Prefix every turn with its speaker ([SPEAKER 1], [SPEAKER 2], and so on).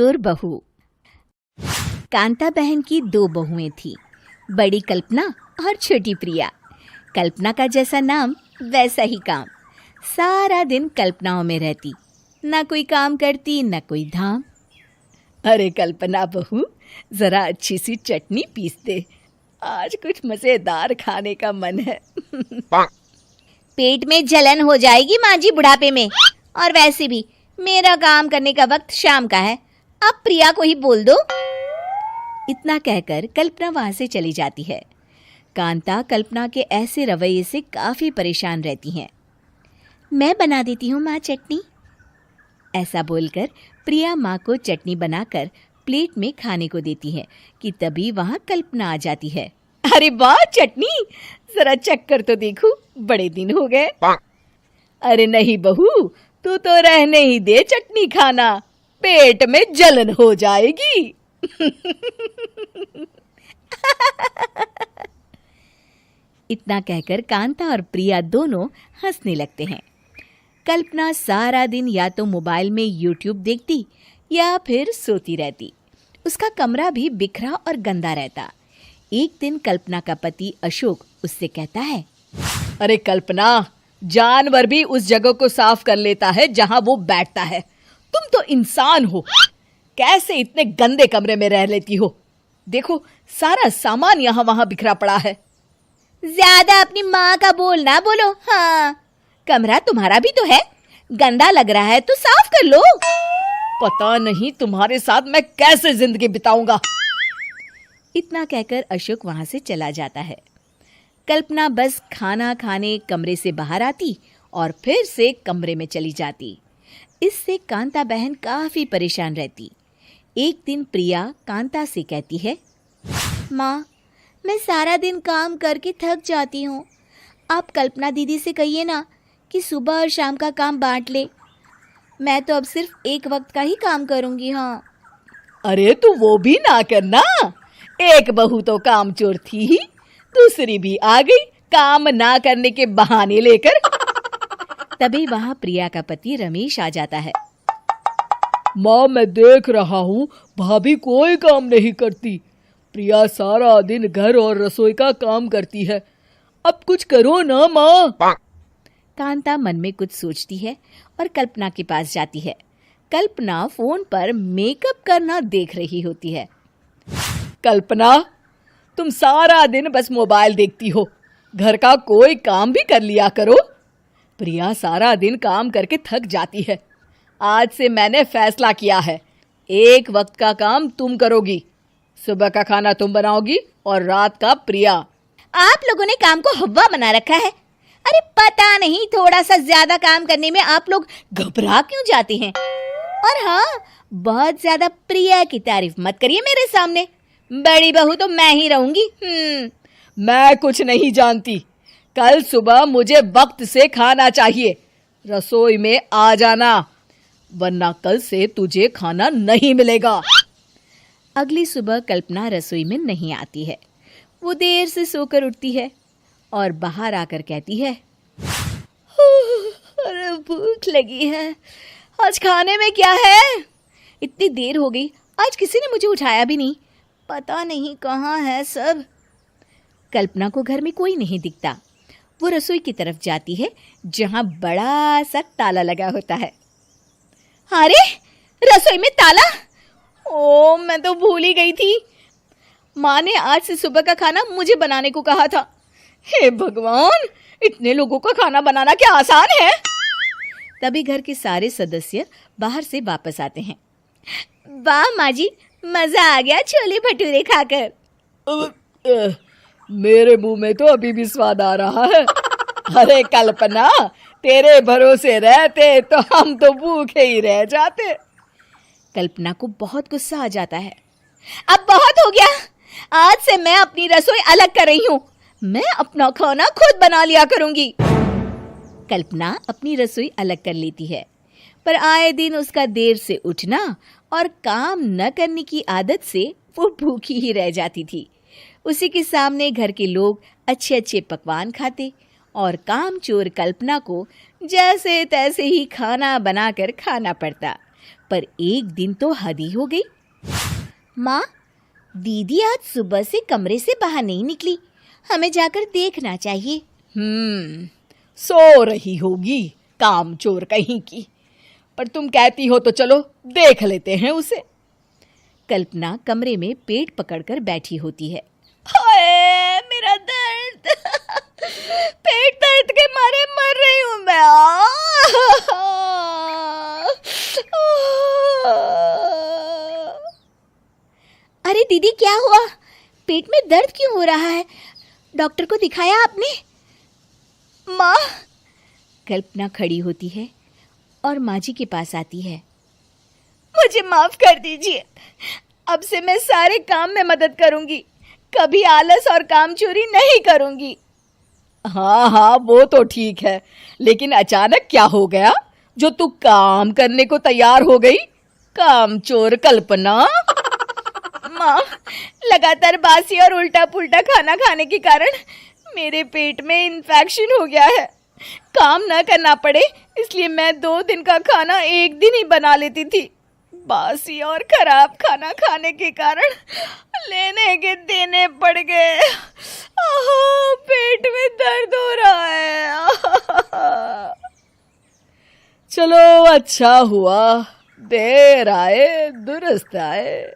[SPEAKER 1] और बहू। कांता बहन की दो बहुएं थी, बड़ी कल्पना और छोटी प्रिया। कल्पना का जैसा नाम वैसा ही काम। सारा दिन कल्पनाओं में रहती, ना कोई काम करती ना कोई धाम। अरे कल्पना बहू, जरा अच्छी सी चटनी पीस दे, आज कुछ मजेदार खाने का मन है।
[SPEAKER 2] पेट में जलन हो जाएगी माँ जी बुढ़ापे में, और वैसे भी मेरा काम करने का वक्त शाम का है, अब प्रिया को ही बोल दो।
[SPEAKER 1] इतना कहकर कल्पना वहां से चली जाती है। कांता कल्पना के ऐसे रवैये से काफी परेशान रहती हैं। मैं बना देती हूँ माँ चटनी, ऐसा बोलकर प्रिया माँ को चटनी बनाकर प्लेट में खाने को देती है कि तभी वहां कल्पना आ जाती है। अरे वाह चटनी, जरा चख कर तो देखूं, बड़े दिन हो गए। अरे नहीं बहू, तू तो रहने ही दे चटनी खाना, पेट में जलन हो जाएगी। इतना कहकर कांता और प्रिया दोनों हंसने लगते हैं। कल्पना सारा दिन या तो मोबाइल में यूट्यूब देखती या फिर सोती रहती। उसका कमरा भी बिखरा और गंदा रहता। एक दिन कल्पना का पति अशोक उससे कहता है, अरे कल्पना, जानवर भी उस जगह को साफ कर लेता है जहां वो बैठता है, तुम तो इंसान हो, कैसे इतने गंदे कमरे में रह लेती हो? देखो सारा सामान यहाँ वहां बिखरा पड़ा है।
[SPEAKER 2] ज्यादा अपनी माँ का बोल ना बोलो। हाँ,
[SPEAKER 1] कमरा तुम्हारा भी तो है, गंदा लग रहा है तो साफ कर लो। पता नहीं तुम्हारे साथ मैं कैसे जिंदगी बिताऊंगा। इतना कहकर अशोक वहां से चला जाता है। कल्पना बस खाना खाने कमरे से बाहर आती और फिर से कमरे में चली जाती। इससे कांता बहन काफी परेशान रहती। एक दिन प्रिया कांता से कहती है,
[SPEAKER 2] माँ, मैं सारा दिन काम करके थक जाती हूँ, आप कल्पना दीदी से कहिए ना कि सुबह और शाम का काम बांट ले, मैं तो अब सिर्फ एक वक्त का ही काम करूँगी। हाँ।
[SPEAKER 1] अरे तू वो भी ना करना, एक बहू तो कामचोर थी ही, दूसरी भी आ गई काम ना करने के बहाने लेकर। तभी वहां प्रिया का पति रमेश आ जाता है।
[SPEAKER 3] माँ, मैं देख रहा हूँ भाभी कोई काम नहीं करती, प्रिया सारा दिन घर और रसोई का काम करती है, अब कुछ करो ना माँ।
[SPEAKER 1] कांता मन में कुछ सोचती है और कल्पना के पास जाती है। कल्पना फोन पर मेकअप करना देख रही होती है। कल्पना, तुम सारा दिन बस मोबाइल देखती हो, घर का कोई काम भी कर लिया करो। प्रिया सारा दिन काम करके थक जाती है। आज से मैंने फैसला किया है, एक वक्त का काम तुम करोगी, सुबह का खाना तुम बनाओगी और रात का प्रिया।
[SPEAKER 2] आप लोगों ने काम को हवा बना रखा है। अरे पता नहीं थोड़ा सा ज्यादा काम करने में आप लोग घबरा क्यों जाते हैं। और हाँ, बहुत ज्यादा प्रिया की तारीफ मत करिए मेरे सामने, बड़ी बहू तो मैं ही रहूंगी।
[SPEAKER 1] मैं कुछ नहीं जानती, कल सुबह मुझे वक्त से खाना चाहिए, रसोई में आ जाना, वरना कल से तुझे खाना नहीं मिलेगा। अगली सुबह कल्पना रसोई में नहीं आती है। वो देर से सोकर उठती है और बाहर आकर कहती है, अरे भूख लगी है, आज खाने में क्या है? इतनी देर हो गई, आज किसी ने मुझे उठाया भी नहीं, पता नहीं कहाँ है सब। कल्पना को घर में कोई नहीं दिखता। वो रसोई की तरफ जाती है जहां बड़ा सा ताला लगा होता है। अरे रसोई में ताला! ओ, मैं तो भूल ही गई थी। माँ ने आज से सुबह का खाना मुझे बनाने को कहा था। हे भगवान, इतने लोगों का खाना बनाना क्या आसान है? तभी घर के सारे सदस्य बाहर से वापस आते हैं।
[SPEAKER 2] वाह माँ जी, मजा आ गया छोले भटूरे खाकर।
[SPEAKER 3] मेरे मुंह में तो अभी भी स्वाद आ रहा है।
[SPEAKER 1] अरे कल्पना, तेरे भरोसे रहते तो हम तो भूखे ही रह जाते। कल्पना को बहुत गुस्सा आ जाता है।
[SPEAKER 2] अब बहुत हो गया, आज से मैं अपनी रसोई अलग कर रही हूँ, मैं अपना खाना खुद बना लिया करूंगी।
[SPEAKER 1] कल्पना अपनी रसोई अलग कर लेती है, पर आए दिन उसका देर से उठना और काम न करने की आदत से वो भूखी ही रह जाती थी। उसी के सामने घर के लोग अच्छे अच्छे पकवान खाते और कामचोर कल्पना को जैसे तैसे ही खाना बनाकर खाना पड़ता। पर एक दिन तो हद ही हो गई। माँ, दीदी आज सुबह से कमरे से बाहर नहीं निकली, हमें जाकर देखना चाहिए।
[SPEAKER 3] सो रही होगी कामचोर कहीं की, पर तुम कहती हो तो चलो देख लेते हैं उसे।
[SPEAKER 1] कल्पना कमरे में पेट पकड़कर बैठी होती है।
[SPEAKER 2] हाय मेरा दर्द, पेट दर्द के मारे मर रही हूँ मैं।
[SPEAKER 1] अरे दीदी, क्या हुआ? पेट में दर्द क्यों हो रहा है? डॉक्टर को दिखाया आपने?
[SPEAKER 2] माँ,
[SPEAKER 1] कल्पना खड़ी होती है और माँ जी के पास आती है।
[SPEAKER 2] मुझे माफ कर दीजिए, अब से मैं सारे काम में मदद करूंगी, कभी आलस और काम चोरी नहीं करूंगी।
[SPEAKER 3] हाँ, वो तो ठीक है, लेकिन अचानक क्या हो गया जो तू काम करने को तैयार हो गई? कामचोर कल्पना।
[SPEAKER 2] माँ, लगातार बासी और उल्टा पुल्टा खाना खाने के कारण मेरे पेट में इन्फेक्शन हो गया है। काम न करना पड़े इसलिए मैं 2 दिन का खाना एक दिन ही बना लेती थी। बासी और खराब खाना खाने के कारण लेने के देने पड़ गए। पेट में दर्द हो रहा है।
[SPEAKER 3] चलो अच्छा हुआ, देर आए दुरुस्त आए।